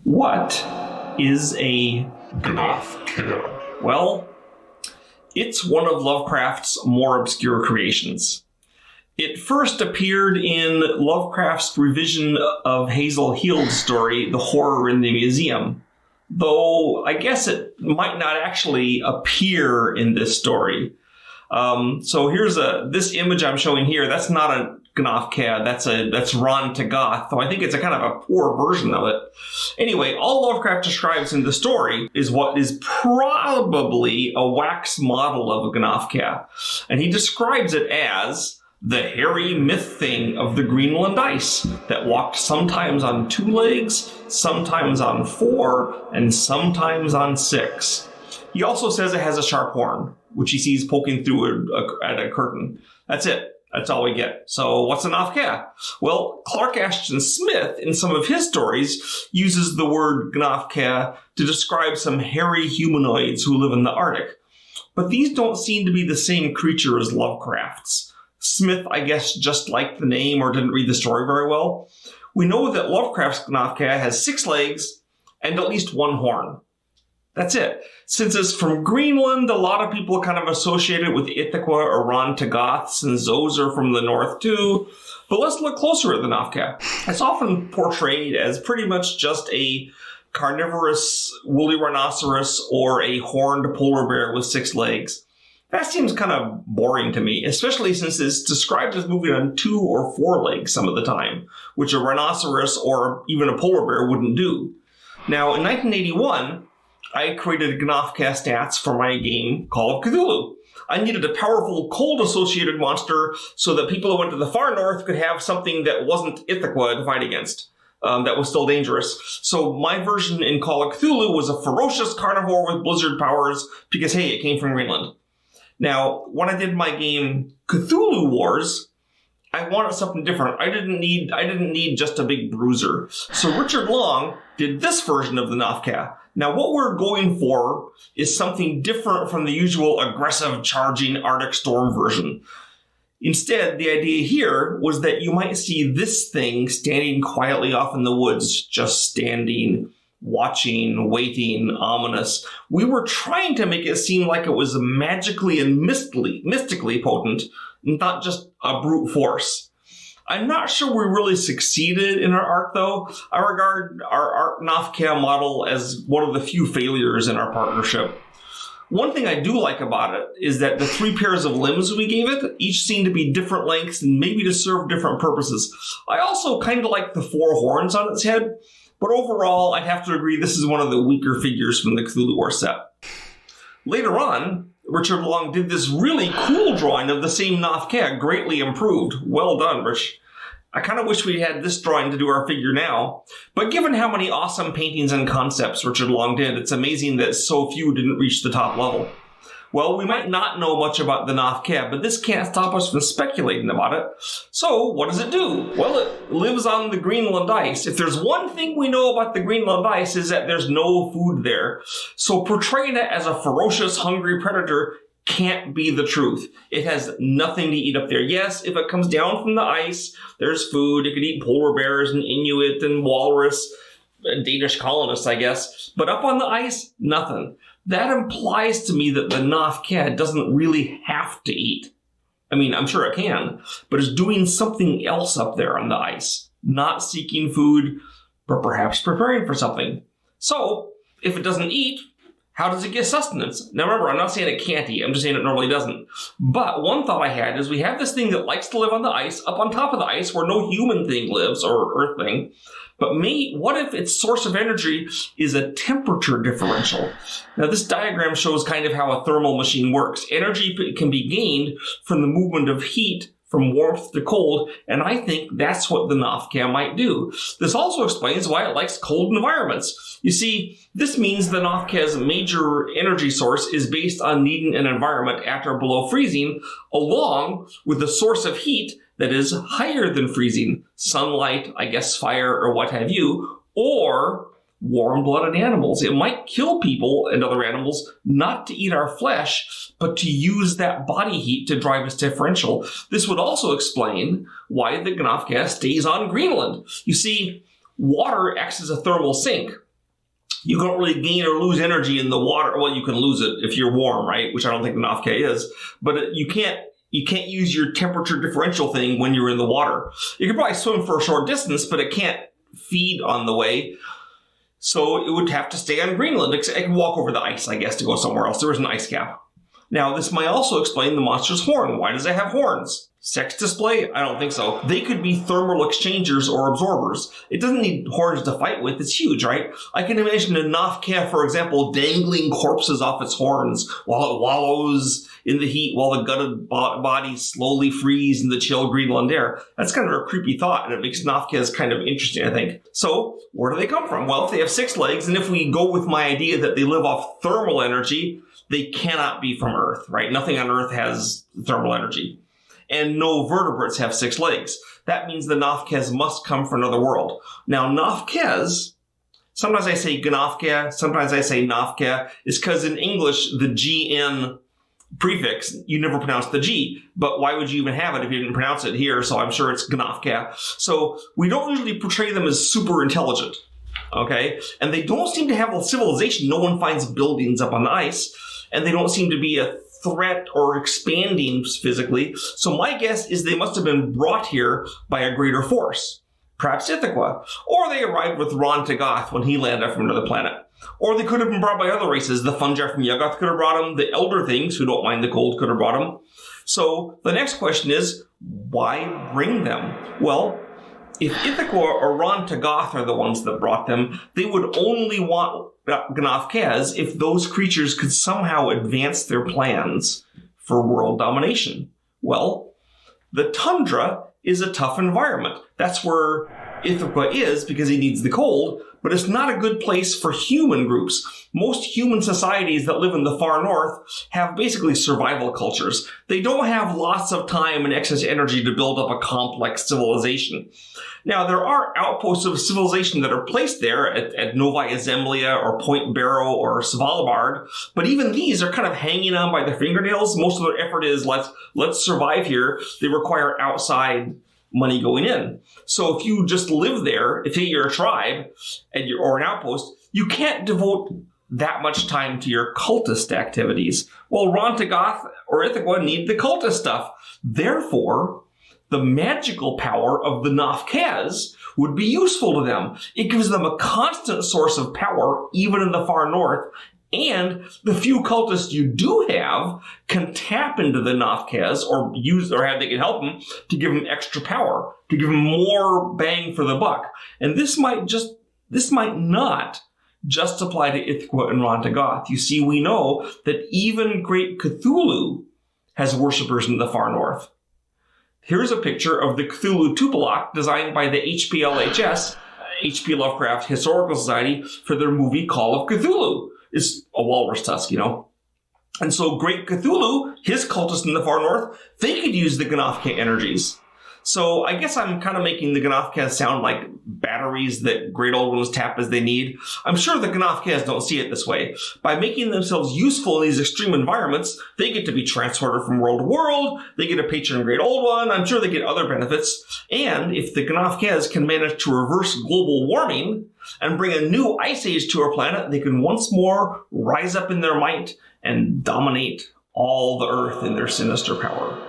What is a Gnoph-Keh? Well, it's one of Lovecraft's more obscure creations. It first appeared in Lovecraft's revision of Hazel Heald's story, The Horror in the Museum, though I guess it might not actually appear in this story. So here's this image I'm showing here. That's not a Gnoph-Keh. That's Ron Tagoth, though I think it's a kind of a poor version of it. Anyway, all Lovecraft describes in the story is what is probably a wax model of a Gnoph-Keh, and he describes it as the hairy myth thing of the Greenland ice that walked sometimes on 2 legs, sometimes on 4, and sometimes on 6. He also says it has a sharp horn, which he sees poking through at a curtain. That's it. That's all we get. So what's a Gnoph-Keh? Well, Clark Ashton Smith, in some of his stories, uses the word Gnoph-Keh to describe some hairy humanoids who live in the Arctic. But these don't seem to be the same creature as Lovecraft's. Smith, I guess, just liked the name or didn't read the story very well. We know that Lovecraft's Gnoph-Keh has 6 legs and at least 1 horn. That's it. Since it's from Greenland, a lot of people kind of associate it with Ithaca or Ron Tagoths, and those are from the north too. But let's look closer at the Gnoph-Keh. It's often portrayed as pretty much just a carnivorous woolly rhinoceros or a horned polar bear with 6 legs. That seems kind of boring to me, especially since it's described as moving on 2 or 4 legs some of the time, which a rhinoceros or even a polar bear wouldn't do. Now, in 1981, I created Gnoph-Keh stats for my game Call of Cthulhu. I needed a powerful cold-associated monster so that people who went to the far north could have something that wasn't Ithaca to fight against, that was still dangerous. So my version in Call of Cthulhu was a ferocious carnivore with blizzard powers because, hey, it came from Greenland. Now, when I did my game Cthulhu Wars, I wanted something different. I didn't need just a big bruiser. So Richard Long did this version of the Gnoph-Keh. Now, what we're going for is something different from the usual aggressive, charging Arctic Storm version. Instead, the idea here was that you might see this thing standing quietly off in the woods, just standing, watching, waiting, ominous. We were trying to make it seem like it was magically and mystically potent, not just a brute force. I'm not sure we really succeeded in our arc, though. I regard our Gnoph-Keh model as one of the few failures in our partnership. One thing I do like about it is that the 3 pairs of limbs we gave it each seem to be different lengths and maybe to serve different purposes. I also kind of like the 4 horns on its head, but overall, I'd have to agree this is one of the weaker figures from the Cthulhu War set. Later on, Richard Long did this really cool drawing of the same Gnoph-Keh, greatly improved. Well done, Rich. I kind of wish we had this drawing to do our figure now, but given how many awesome paintings and concepts Richard Long did, it's amazing that so few didn't reach the top level. Well, we might not know much about the Gnoph-Keh, but this can't stop us from speculating about it. So, what does it do? Well, it lives on the Greenland ice. If there's one thing we know about the Greenland ice is that there's no food there. So portraying it as a ferocious, hungry predator can't be the truth. It has nothing to eat up there. Yes, if it comes down from the ice, there's food. It could eat polar bears and Inuit and walrus, and Danish colonists, I guess. But up on the ice, nothing. That implies to me that the Gnoph-Keh doesn't really have to eat. I mean, I'm sure it can, but is doing something else up there on the ice. Not seeking food, but perhaps preparing for something. So, if it doesn't eat, how does it get sustenance? Now remember, I'm not saying it can't eat, I'm just saying it normally doesn't. But one thought I had is we have this thing that likes to live on the ice, up on top of the ice where no human thing lives, or earth thing. But what if its source of energy is a temperature differential? Now this diagram shows kind of how a thermal machine works. Energy can be gained from the movement of heat from warmth to cold, and I think that's what the Gnoph-Keh might do. This also explains why it likes cold environments. You see, this means the Gnoph-Keh's major energy source is based on needing an environment at or below freezing, along with a source of heat that is higher than freezing, sunlight, I guess fire, or what have you, or warm-blooded animals. It might kill people and other animals, not to eat our flesh, but to use that body heat to drive its differential. This would also explain why the Gnoph-Keh stays on Greenland. You see, water acts as a thermal sink. You don't really gain or lose energy in the water. Well, you can lose it if you're warm, right? Which I don't think the Gnoph-Keh is. But you can't use your temperature differential thing when you're in the water. You can probably swim for a short distance, but it can't feed on the way. So it would have to stay on Greenland. It can walk over the ice, I guess, to go somewhere else. There is an ice cap. Now, this might also explain the monster's horn. Why does it have horns? Sex display? I don't think so. They could be thermal exchangers or absorbers. It doesn't need horns to fight with. It's huge, right? I can imagine a Gnoph-Keh, for example, dangling corpses off its horns while it wallows in the heat, while the gutted body slowly freezes in the chill Greenland air. That's kind of a creepy thought, and it makes Gnoph-Kehs kind of interesting, I think. So, where do they come from? Well, if they have 6 legs, and if we go with my idea that they live off thermal energy, they cannot be from Earth, right? Nothing on Earth has thermal energy. And no vertebrates have 6 legs. That means the Gnoph-Kehs must come from another world. Now, Gnoph-Kehs, sometimes I say Gnoph-Keh, sometimes I say Gnoph-Keh, is because in English, the GN prefix, you never pronounce the G. But why would you even have it if you didn't pronounce it here? So I'm sure it's Gnoph-Keh. So we don't usually portray them as super intelligent, okay? And they don't seem to have a civilization. No one finds buildings up on the ice. And they don't seem to be a threat or expanding physically. So my guess is they must have been brought here by a greater force. Perhaps Ithaca. Or they arrived with Ron-Tagoth when he landed from another planet. Or they could have been brought by other races. The Fungi from Yuggoth could have brought them. The Elder Things, who don't mind the cold, could have brought them. So the next question is, why bring them? Well, if Ithaca or Ron-Tagoth are the ones that brought them, they would only want Gnoph-Kehs if those creatures could somehow advance their plans for world domination. Well, the tundra is a tough environment. That's where Ithaca is because he needs the cold, but it's not a good place for human groups. Most human societies that live in the far north have basically survival cultures. They don't have lots of time and excess energy to build up a complex civilization. Now, there are outposts of civilization that are placed there at Novi Zemlya or Point Barrow or Svalbard, but even these are kind of hanging on by their fingernails. Most of their effort is let's survive here. They require outside money going in. So if you just live there, if you're a tribe or an outpost, you can't devote that much time to your cultist activities. Well, Ron-Tagoth or Ithaca need the cultist stuff. Therefore, the magical power of the Gnoph-Kehs would be useful to them. It gives them a constant source of power, even in the far north, and the few cultists you do have can tap into the Gnoph-Kehs they can help them to give them extra power, to give them more bang for the buck. And this might not just apply to Ithaca and Ron-Tagoth. You see, we know that even great Cthulhu has worshippers in the far north. Here's a picture of the Cthulhu Tupilok designed by the HPLHS, H.P. Lovecraft Historical Society, for their movie Call of Cthulhu. It's a walrus tusk, And so Great Cthulhu, his cultists in the far north, they could use the Gnoph-Keh energies. So I guess I'm kind of making the Gnoph-Keh sound like batteries that great old ones tap as they need. I'm sure the Gnoph-Kehs don't see it this way. By making themselves useful in these extreme environments, they get to be transported from world to world, they get a patron great old one, I'm sure they get other benefits. And if the Gnoph-Kehs can manage to reverse global warming and bring a new ice age to our planet, they can once more rise up in their might and dominate all the Earth in their sinister power.